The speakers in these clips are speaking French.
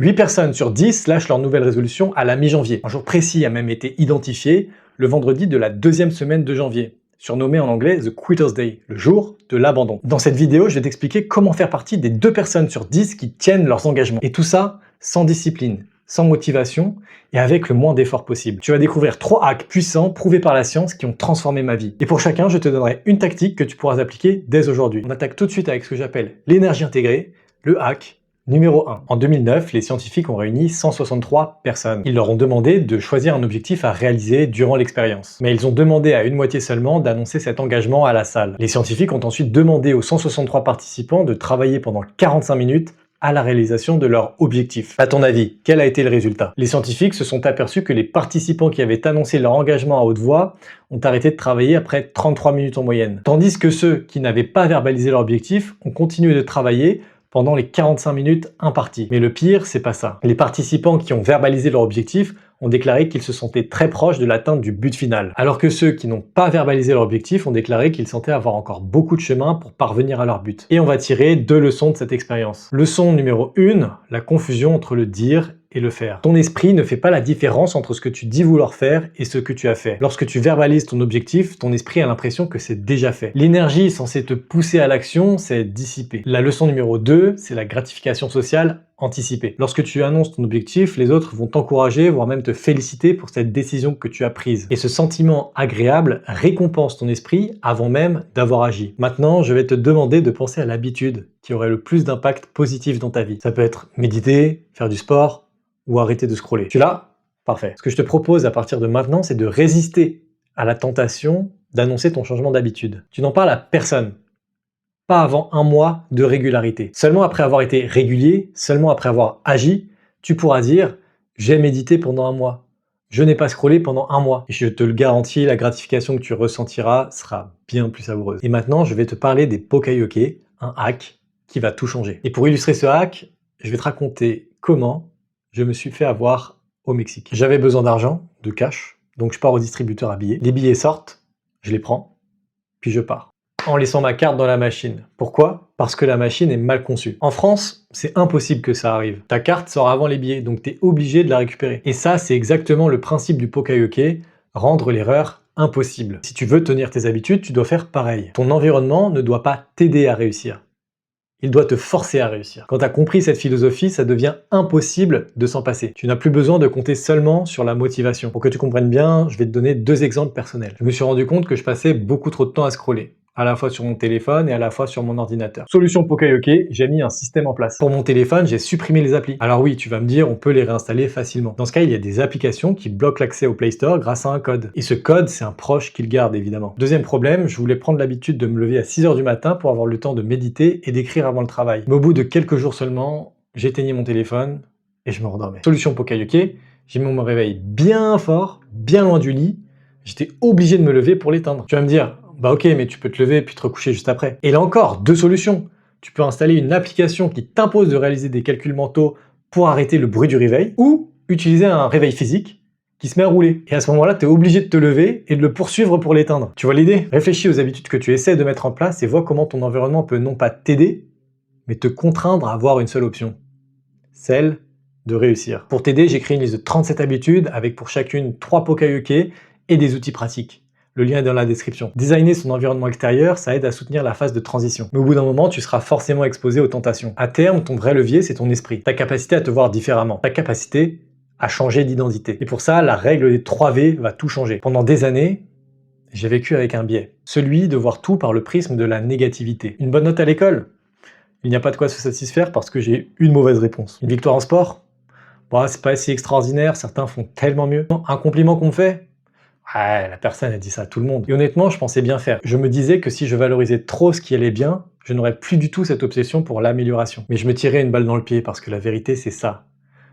8 personnes sur 10 lâchent leur nouvelle résolution à la mi-janvier. Un jour précis a même été identifié, le vendredi de la deuxième semaine de janvier, surnommé en anglais The Quitter's Day, le jour de l'abandon. Dans cette vidéo, je vais t'expliquer comment faire partie des 2 personnes sur 10 qui tiennent leurs engagements. Et tout ça sans discipline, sans motivation et avec le moins d'efforts possible. Tu vas découvrir 3 hacks puissants prouvés par la science qui ont transformé ma vie. Et pour chacun, je te donnerai une tactique que tu pourras appliquer dès aujourd'hui. On attaque tout de suite avec ce que j'appelle l'énergie intégrée, le hack numéro 1. En 2009, les scientifiques ont réuni 163 personnes. Ils leur ont demandé de choisir un objectif à réaliser durant l'expérience. Mais ils ont demandé à une moitié seulement d'annoncer cet engagement à la salle. Les scientifiques ont ensuite demandé aux 163 participants de travailler pendant 45 minutes à la réalisation de leur objectif. À ton avis, quel a été le résultat? Les scientifiques se sont aperçus que les participants qui avaient annoncé leur engagement à haute voix ont arrêté de travailler après 33 minutes en moyenne. Tandis que ceux qui n'avaient pas verbalisé leur objectif ont continué de travailler pendant les 45 minutes imparties. Mais le pire, c'est pas ça. Les participants qui ont verbalisé leur objectif ont déclaré qu'ils se sentaient très proches de l'atteinte du but final. Alors que ceux qui n'ont pas verbalisé leur objectif ont déclaré qu'ils sentaient avoir encore beaucoup de chemin pour parvenir à leur but. Et on va tirer 2 leçons de cette expérience. Leçon numéro 1, la confusion entre le dire et le faire. Ton esprit ne fait pas la différence entre ce que tu dis vouloir faire et ce que tu as fait. Lorsque tu verbalises ton objectif, ton esprit a l'impression que c'est déjà fait. L'énergie censée te pousser à l'action, c'est dissipée. La leçon numéro 2, c'est la gratification sociale anticipée. Lorsque tu annonces ton objectif, les autres vont t'encourager, voire même te féliciter pour cette décision que tu as prise. Et ce sentiment agréable récompense ton esprit avant même d'avoir agi. Maintenant, je vais te demander de penser à l'habitude qui aurait le plus d'impact positif dans ta vie. Ça peut être méditer, faire du sport, ou arrêter de scroller. Tu l'as? Parfait. Ce que je te propose à partir de maintenant, c'est de résister à la tentation d'annoncer ton changement d'habitude. Tu n'en parles à personne. Pas avant 1 mois de régularité. Seulement après avoir été régulier, seulement après avoir agi, tu pourras dire « j'ai médité pendant 1 mois ». Je n'ai pas scrollé pendant 1 mois. Et je te le garantis, la gratification que tu ressentiras sera bien plus savoureuse. Et maintenant, je vais te parler des Poka-yoke, un hack qui va tout changer. Et pour illustrer ce hack, je vais te raconter comment je me suis fait avoir au Mexique. J'avais besoin d'argent, de cash, donc je pars au distributeur à billets. Les billets sortent, je les prends, puis je pars. En laissant ma carte dans la machine. Pourquoi? Parce que la machine est mal conçue. En France, c'est impossible que ça arrive. Ta carte sort avant les billets, donc tu es obligé de la récupérer. Et ça, c'est exactement le principe du Poka-yoke, rendre l'erreur impossible. Si tu veux tenir tes habitudes, tu dois faire pareil. Ton environnement ne doit pas t'aider à réussir. Il doit te forcer à réussir. Quand tu as compris cette philosophie, ça devient impossible de s'en passer. Tu n'as plus besoin de compter seulement sur la motivation. Pour que tu comprennes bien, je vais te donner 2 exemples personnels. Je me suis rendu compte que je passais beaucoup trop de temps à scroller, à la fois sur mon téléphone et à la fois sur mon ordinateur. Solution Poka-yoke, j'ai mis un système en place. Pour mon téléphone, j'ai supprimé les applis. Alors oui, tu vas me dire, on peut les réinstaller facilement. Dans ce cas, il y a des applications qui bloquent l'accès au Play Store grâce à un code. Et ce code, c'est un proche qui le garde évidemment. Deuxième problème, je voulais prendre l'habitude de me lever à 6 h du matin pour avoir le temps de méditer et d'écrire avant le travail. Mais au bout de quelques jours seulement, j'éteignais mon téléphone et je me rendormais. Solution Poka-yoke, j'ai mis mon réveil bien fort, bien loin du lit. J'étais obligé de me lever pour l'éteindre. Tu vas me dire, bah ok, mais tu peux te lever puis te recoucher juste après. Et là encore, 2 solutions. Tu peux installer une application qui t'impose de réaliser des calculs mentaux pour arrêter le bruit du réveil, ou utiliser un réveil physique qui se met à rouler. Et à ce moment-là, tu es obligé de te lever et de le poursuivre pour l'éteindre. Tu vois l'idée? Réfléchis aux habitudes que tu essaies de mettre en place et vois comment ton environnement peut non pas t'aider, mais te contraindre à avoir une seule option. Celle de réussir. Pour t'aider, j'ai créé une liste de 37 habitudes avec pour chacune 3 Poka-yoke et des outils pratiques. Le lien est dans la description. Designer son environnement extérieur, ça aide à soutenir la phase de transition. Mais au bout d'un moment, tu seras forcément exposé aux tentations. À terme, ton vrai levier, c'est ton esprit. Ta capacité à te voir différemment. Ta capacité à changer d'identité. Et pour ça, la règle des 3 V va tout changer. Pendant des années, j'ai vécu avec un biais. Celui de voir tout par le prisme de la négativité. Une bonne note à l'école? Il n'y a pas de quoi se satisfaire parce que j'ai une mauvaise réponse. Une victoire en sport? Bon, c'est pas si extraordinaire, certains font tellement mieux. Un compliment qu'on me fait? Ouais, la personne a dit ça à tout le monde. Et honnêtement, je pensais bien faire. Je me disais que si je valorisais trop ce qui allait bien, je n'aurais plus du tout cette obsession pour l'amélioration. Mais je me tirais une balle dans le pied parce que la vérité, c'est ça.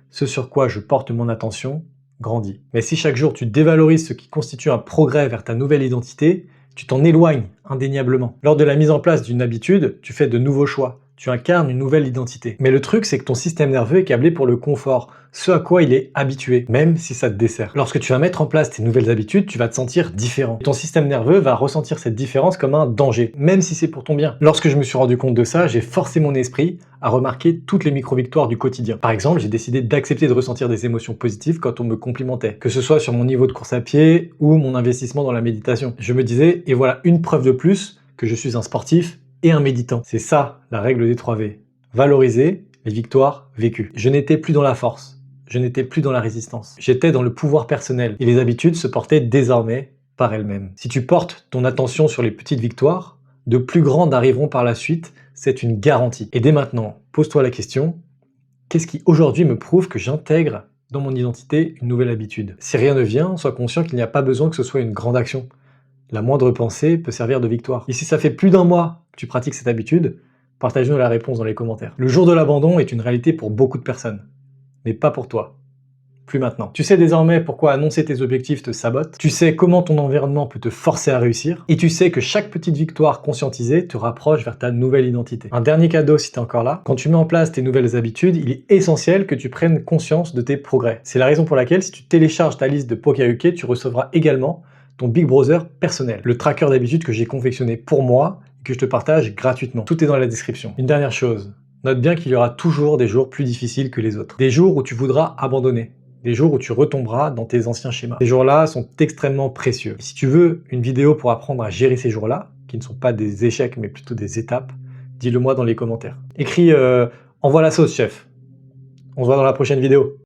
Ce sur quoi je porte mon attention grandit. Mais si chaque jour tu dévalorises ce qui constitue un progrès vers ta nouvelle identité, tu t'en éloignes indéniablement. Lors de la mise en place d'une habitude, tu fais de nouveaux choix. tu incarnes une nouvelle identité. Mais le truc, c'est que ton système nerveux est câblé pour le confort, ce à quoi il est habitué, même si ça te dessert. Lorsque tu vas mettre en place tes nouvelles habitudes, tu vas te sentir différent. Ton système nerveux va ressentir cette différence comme un danger, même si c'est pour ton bien. Lorsque je me suis rendu compte de ça, j'ai forcé mon esprit à remarquer toutes les micro-victoires du quotidien. Par exemple, j'ai décidé d'accepter de ressentir des émotions positives quand on me complimentait, que ce soit sur mon niveau de course à pied ou mon investissement dans la méditation. Je me disais, et voilà une preuve de plus que je suis un sportif et un méditant. C'est ça, la règle des 3 V. Valoriser les victoires vécues. Je n'étais plus dans la force. Je n'étais plus dans la résistance. J'étais dans le pouvoir personnel. Et les habitudes se portaient désormais par elles-mêmes. Si tu portes ton attention sur les petites victoires, de plus grandes arriveront par la suite. C'est une garantie. Et dès maintenant, pose-toi la question, qu'est-ce qui aujourd'hui me prouve que j'intègre dans mon identité une nouvelle habitude? Si rien ne vient, sois conscient qu'il n'y a pas besoin que ce soit une grande action. La moindre pensée peut servir de victoire. Et si ça fait plus d'un mois que tu pratiques cette habitude, partage-nous la réponse dans les commentaires. Le jour de l'abandon est une réalité pour beaucoup de personnes, mais pas pour toi. Plus maintenant. Tu sais désormais pourquoi annoncer tes objectifs te sabote, tu sais comment ton environnement peut te forcer à réussir, et tu sais que chaque petite victoire conscientisée te rapproche vers ta nouvelle identité. Un dernier cadeau si t'es encore là, quand tu mets en place tes nouvelles habitudes, il est essentiel que tu prennes conscience de tes progrès. C'est la raison pour laquelle si tu télécharges ta liste de Pokauke, tu recevras également ton Big Brother personnel, le tracker d'habitude que j'ai confectionné pour moi et que je te partage gratuitement. Tout est dans la description. Une dernière chose, note bien qu'il y aura toujours des jours plus difficiles que les autres. Des jours où tu voudras abandonner, des jours où tu retomberas dans tes anciens schémas. Ces jours-là sont extrêmement précieux. Et si tu veux une vidéo pour apprendre à gérer ces jours-là, qui ne sont pas des échecs mais plutôt des étapes, dis-le moi dans les commentaires. Écris « Envoie la sauce, chef ». On se voit dans la prochaine vidéo.